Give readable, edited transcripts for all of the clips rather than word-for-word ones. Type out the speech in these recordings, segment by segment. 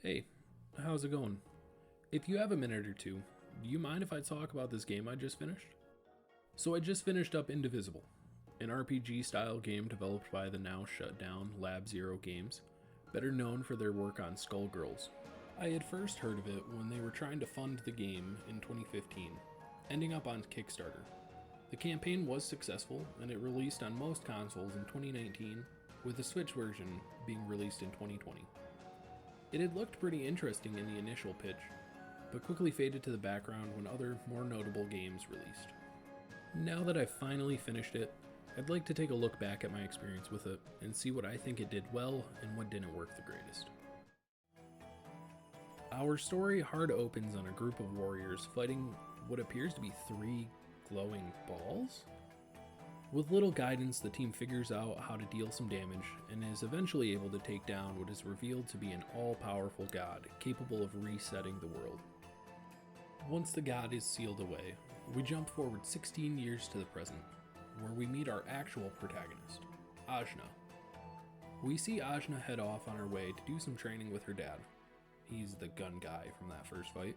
Hey, how's it going? If you have a minute or two, do you mind if I talk about this game I just finished? So I just finished up Indivisible, an RPG style game developed by the now shut down Lab Zero Games, better known for their work on Skullgirls. I had first heard of it when they were trying to fund the game in 2015, ending up on Kickstarter. The campaign was successful and it released on most consoles in 2019, with the Switch version being released in 2020. It had looked pretty interesting in the initial pitch, but quickly faded to the background when other, more notable games released. Now that I've finally finished it, I'd like to take a look back at my experience with it and see what I think it did well and what didn't work the greatest. Our story hard opens on a group of warriors fighting what appears to be 3 glowing balls? With little guidance, the team figures out how to deal some damage and is eventually able to take down what is revealed to be an all-powerful god capable of resetting the world. Once the god is sealed away, we jump forward 16 years to the present, where we meet our actual protagonist, Ajna. We see Ajna head off on her way to do some training with her dad. He's the gun guy from that first fight.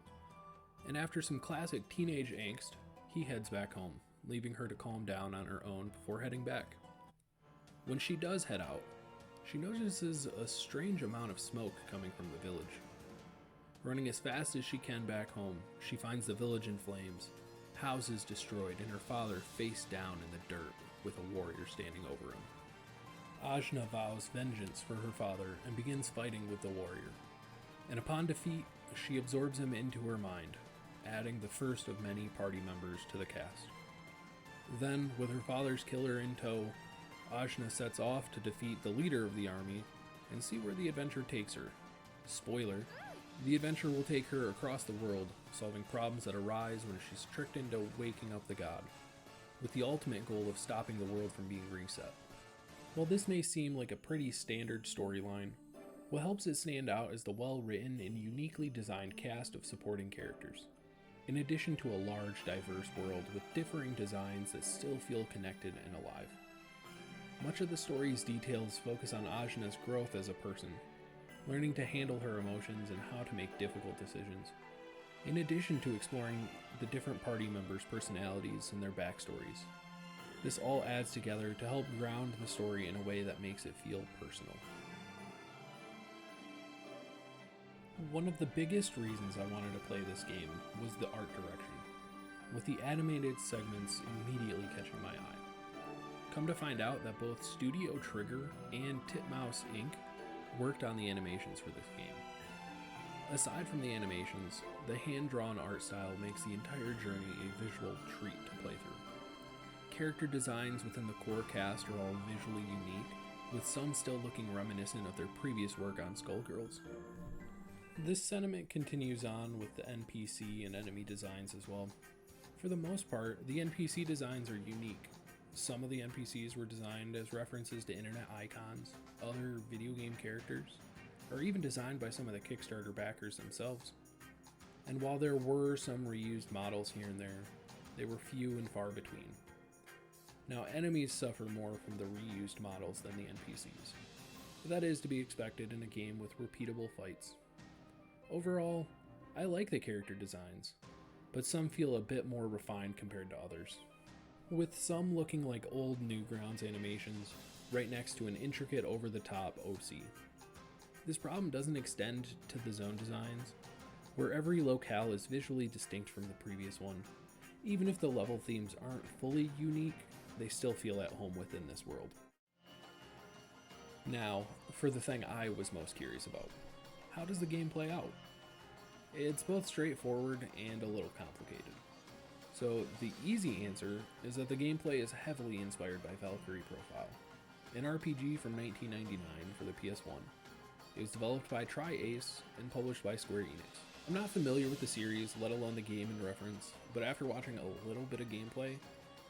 And after some classic teenage angst, he heads back home, leaving her to calm down on her own before heading back. When she does head out, she notices a strange amount of smoke coming from the village. Running as fast as she can back home, she finds the village in flames, houses destroyed, and her father face down in the dirt with a warrior standing over him. Ajna vows vengeance for her father and begins fighting with the warrior. And upon defeat, she absorbs him into her mind, adding the first of many party members to the cast. Then, with her father's killer in tow, Ajna sets off to defeat the leader of the army and see where the adventure takes her. Spoiler, the adventure will take her across the world, solving problems that arise when she's tricked into waking up the god, with the ultimate goal of stopping the world from being reset. While this may seem like a pretty standard storyline, what helps it stand out is the well-written and uniquely designed cast of supporting characters, in addition to a large, diverse world with differing designs that still feel connected and alive. Much of the story's details focus on Ajna's growth as a person, learning to handle her emotions and how to make difficult decisions, in addition to exploring the different party members' personalities and their backstories. This all adds together to help ground the story in a way that makes it feel personal. One of the biggest reasons I wanted to play this game was the art direction, with the animated segments immediately catching my eye. Come to find out that both Studio Trigger and Titmouse Inc. worked on the animations for this game. Aside from the animations, the hand-drawn art style makes the entire journey a visual treat to play through. Character designs within the core cast are all visually unique, with some still looking reminiscent of their previous work on Skullgirls. This sentiment continues on with the NPC and enemy designs as well. For the most part, the NPC designs are unique. Some of the NPCs were designed as references to internet icons, other video game characters, or even designed by some of the Kickstarter backers themselves. And while there were some reused models here and there, they were few and far between. Now, enemies suffer more from the reused models than the NPCs, but that is to be expected in a game with repeatable fights. Overall, I like the character designs, but some feel a bit more refined compared to others, with some looking like old Newgrounds animations right next to an intricate over-the-top OC. This problem doesn't extend to the zone designs, where every locale is visually distinct from the previous one. Even if the level themes aren't fully unique, they still feel at home within this world. Now, for the thing I was most curious about. How does the game play out? It's both straightforward and a little complicated. So the easy answer is that the gameplay is heavily inspired by Valkyrie Profile, an RPG from 1999 for the PS1. It was developed by Tri-Ace and published by Square Enix. I'm not familiar with the series, let alone the game in reference, but after watching a little bit of gameplay,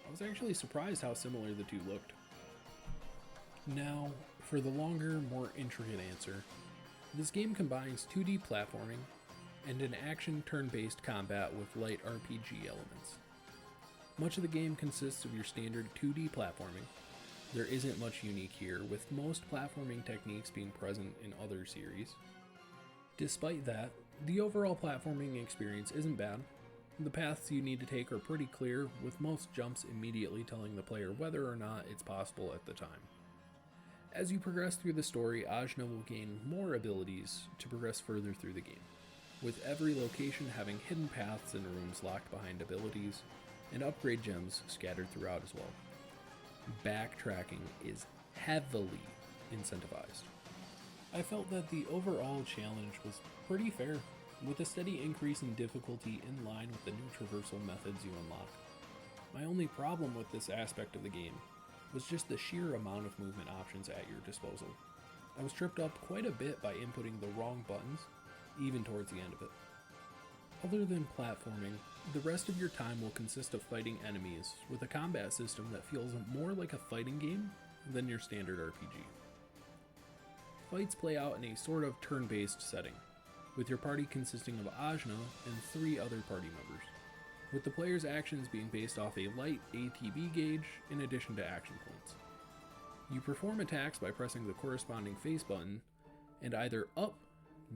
I was actually surprised how similar the two looked. Now, for the longer, more intricate answer, this game combines 2D platforming and an action turn-based combat with light RPG elements. Much of the game consists of your standard 2D platforming. There isn't much unique here, with most platforming techniques being present in other series. Despite that, the overall platforming experience isn't bad. The paths you need to take are pretty clear, with most jumps immediately telling the player whether or not it's possible at the time. As you progress through the story, Ajna will gain more abilities to progress further through the game, with every location having hidden paths and rooms locked behind abilities, and upgrade gems scattered throughout as well. Backtracking is heavily incentivized. I felt that the overall challenge was pretty fair, with a steady increase in difficulty in line with the new traversal methods you unlock. My only problem with this aspect of the game was just the sheer amount of movement options at your disposal. I was tripped up quite a bit by inputting the wrong buttons, even towards the end of it. Other than platforming, the rest of your time will consist of fighting enemies with a combat system that feels more like a fighting game than your standard RPG. Fights play out in a sort of turn-based setting, with your party consisting of Ajna and 3 other party members, with the player's actions being based off a light ATB gauge in addition to action points. You perform attacks by pressing the corresponding face button and either up,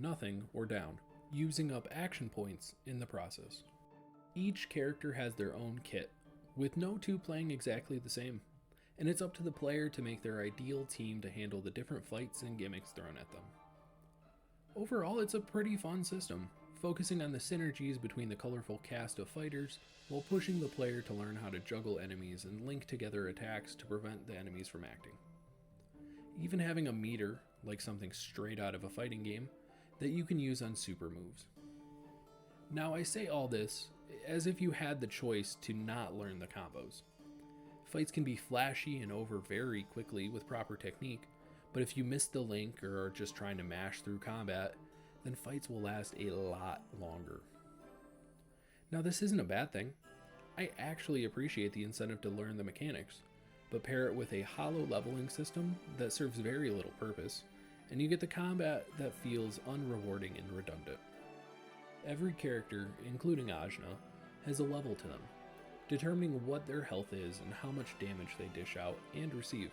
nothing, or down, using up action points in the process. Each character has their own kit, with no two playing exactly the same, and it's up to the player to make their ideal team to handle the different fights and gimmicks thrown at them. Overall, it's a pretty fun system, focusing on the synergies between the colorful cast of fighters while pushing the player to learn how to juggle enemies and link together attacks to prevent the enemies from acting. Even having a meter, like something straight out of a fighting game, that you can use on super moves. Now, I say all this as if you had the choice to not learn the combos. Fights can be flashy and over very quickly with proper technique, but if you miss the link or are just trying to mash through combat, then fights will last a lot longer. Now, this isn't a bad thing. I actually appreciate the incentive to learn the mechanics, but pair it with a hollow leveling system that serves very little purpose, and you get the combat that feels unrewarding and redundant. Every character, including Ajna, has a level to them, determining what their health is and how much damage they dish out and receive.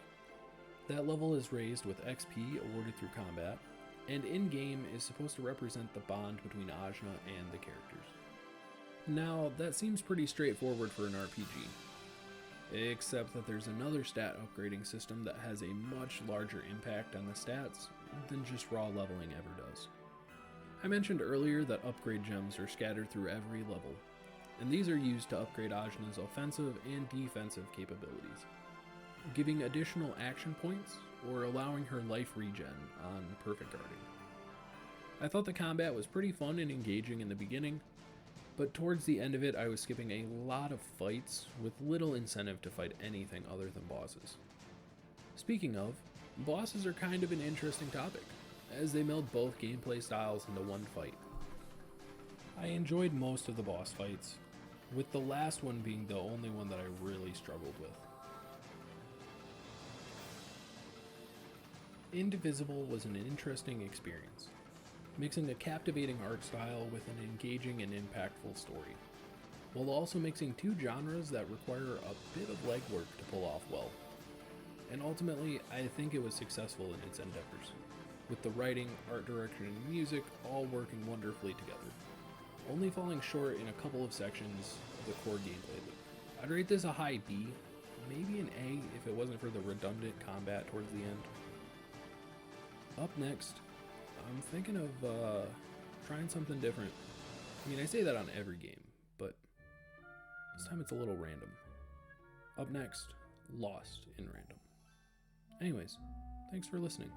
That level is raised with XP awarded through combat, and in-game is supposed to represent the bond between Ajna and the characters. Now, that seems pretty straightforward for an RPG, except that there's another stat upgrading system that has a much larger impact on the stats than just raw leveling ever does. I mentioned earlier that upgrade gems are scattered through every level, and these are used to upgrade Ajna's offensive and defensive capabilities, giving additional action points or allowing her life regen on perfect guarding. I thought the combat was pretty fun and engaging in the beginning, but towards the end of it I was skipping a lot of fights with little incentive to fight anything other than bosses. Speaking of, bosses are kind of an interesting topic, as they meld both gameplay styles into one fight. I enjoyed most of the boss fights, with the last one being the only one that I really struggled with. Indivisible was an interesting experience, mixing a captivating art style with an engaging and impactful story, while also mixing 2 genres that require a bit of legwork to pull off well. And ultimately, I think it was successful in its endeavors, with the writing, art direction, and music all working wonderfully together, only falling short in a couple of sections of the core gameplay loop. I'd rate this a high B, maybe an A if it wasn't for the redundant combat towards the end. Up next, I'm thinking of trying something different. I mean, I say that on every game, but this time it's a little random. Up next, Lost in Random. Anyways, thanks for listening.